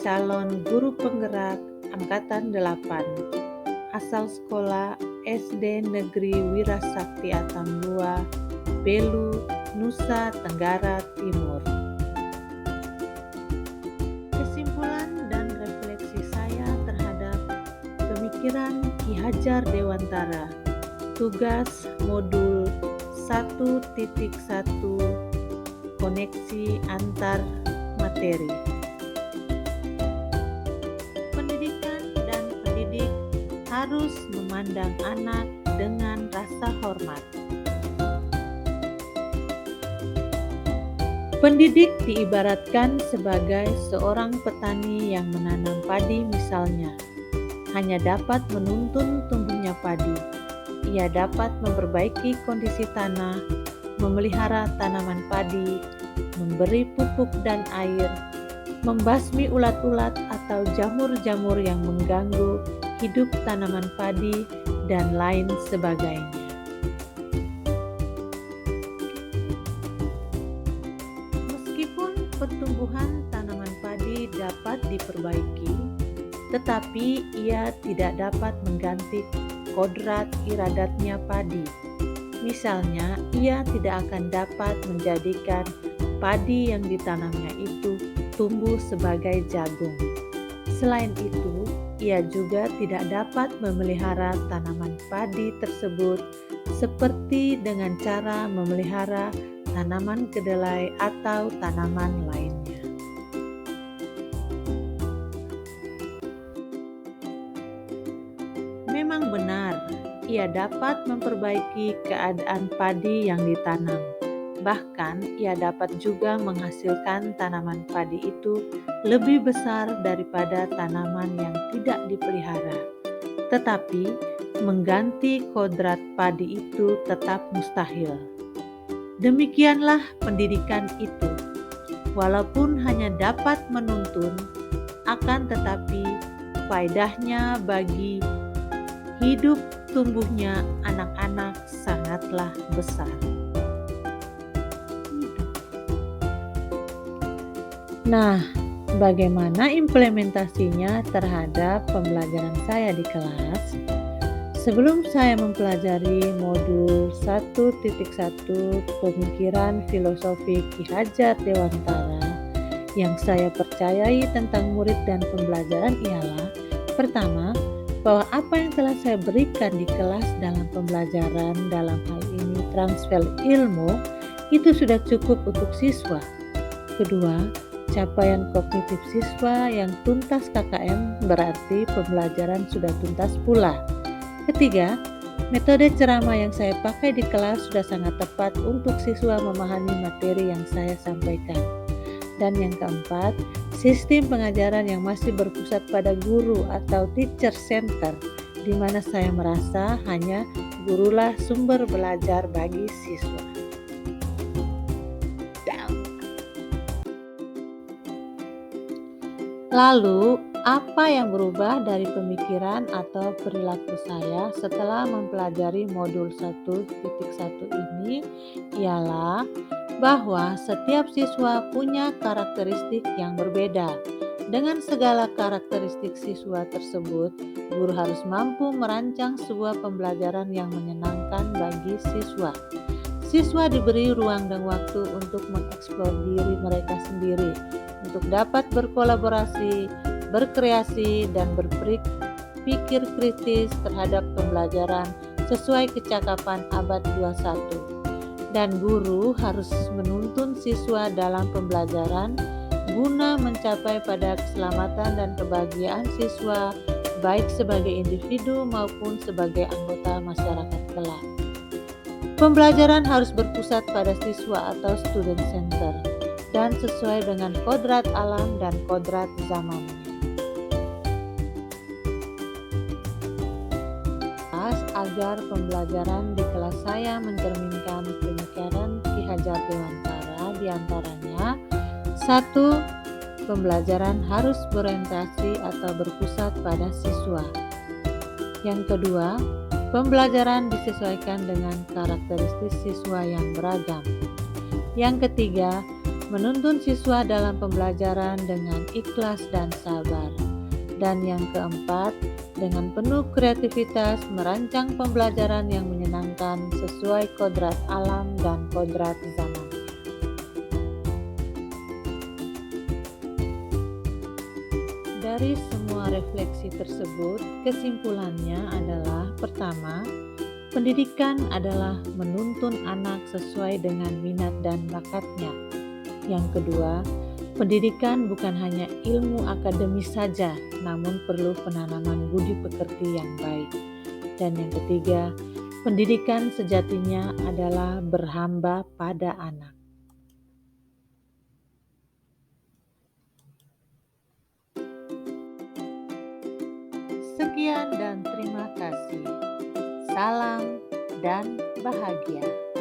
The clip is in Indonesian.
calon guru penggerak Angkatan 8, asal sekolah SD Negeri Wirasakti Atambua, Belu, Nusa Tenggara Timur. Kesimpulan dan refleksi saya terhadap pemikiran Ki Hajar Dewantara, tugas modul 1.1, koneksi antar materi. Pendidikan dan pendidik harus memandang anak dengan rasa hormat. Pendidik diibaratkan sebagai seorang petani yang menanam padi misalnya. Hanya dapat menuntun tumbuhnya padi. Ia dapat memperbaiki kondisi tanah, memelihara tanaman padi, memberi pupuk dan air, membasmi ulat-ulat atau jamur-jamur yang mengganggu hidup tanaman padi, dan lain sebagainya. Meskipun pertumbuhan tanaman padi dapat diperbaiki, tetapi ia tidak dapat mengganti kodrat iradatnya padi. Misalnya, ia tidak akan dapat menjadikan padi yang ditanamnya itu tumbuh sebagai jagung. Selain itu, ia juga tidak dapat memelihara tanaman padi tersebut seperti dengan cara memelihara tanaman kedelai atau tanaman lainnya. Memang benar, ia dapat memperbaiki keadaan padi yang ditanam. Bahkan, ia dapat juga menghasilkan tanaman padi itu lebih besar daripada tanaman yang tidak dipelihara. Tetapi, mengganti kodrat padi itu tetap mustahil. Demikianlah pendidikan itu. Walaupun hanya dapat menuntun, akan tetapi faedahnya bagi hidup tumbuhnya anak-anak sangatlah besar. Nah, bagaimana implementasinya terhadap pembelajaran saya di kelas? Sebelum saya mempelajari modul 1.1 pemikiran filosofi Ki Hajar Dewantara, yang saya percayai tentang murid dan pembelajaran ialah: pertama, bahwa apa yang telah saya berikan di kelas dalam pembelajaran, dalam hal ini transfer ilmu, itu sudah cukup untuk siswa. Kedua, capaian kognitif siswa yang tuntas KKM berarti pembelajaran sudah tuntas pula. Ketiga, metode ceramah yang saya pakai di kelas sudah sangat tepat untuk siswa memahami materi yang saya sampaikan. Dan yang keempat, sistem pengajaran yang masih berpusat pada guru atau teacher center, di mana saya merasa hanya gurulah sumber belajar bagi siswa. Lalu, apa yang berubah dari pemikiran atau perilaku saya setelah mempelajari modul 1.1 ini ialah bahwa setiap siswa punya karakteristik yang berbeda. Dengan segala karakteristik siswa tersebut, guru harus mampu merancang sebuah pembelajaran yang menyenangkan bagi siswa. Siswa diberi ruang dan waktu untuk mengeksplor diri mereka sendiri, untuk dapat berkolaborasi, berkreasi, dan berpikir kritis terhadap pembelajaran sesuai kecakapan abad 21. Dan guru harus menuntun siswa dalam pembelajaran guna mencapai pada keselamatan dan kebahagiaan siswa, baik sebagai individu maupun sebagai anggota masyarakat kelak. Pembelajaran harus berpusat pada siswa atau student center dan sesuai dengan kodrat alam dan kodrat zamannya. Agar pembelajaran di kelas saya mencerminkan pemikiran Ki Hajar Dewantara, diantaranya: 1. Pembelajaran harus berorientasi atau berpusat pada siswa. Yang kedua, pembelajaran disesuaikan dengan karakteristik siswa yang beragam. Yang ketiga, menuntun siswa dalam pembelajaran dengan ikhlas dan sabar. Dan yang keempat, dengan penuh kreativitas merancang pembelajaran yang menyenangkan sesuai kodrat alam dan kodrat zaman. Dari semua refleksi tersebut, kesimpulannya adalah pertama, pendidikan adalah menuntun anak sesuai dengan minat dan bakatnya. Yang kedua, pendidikan bukan hanya ilmu akademis saja, namun perlu penanaman budi pekerti yang baik. Dan yang ketiga, pendidikan sejatinya adalah berhamba pada anak. Sekian dan terima kasih. Salam dan bahagia.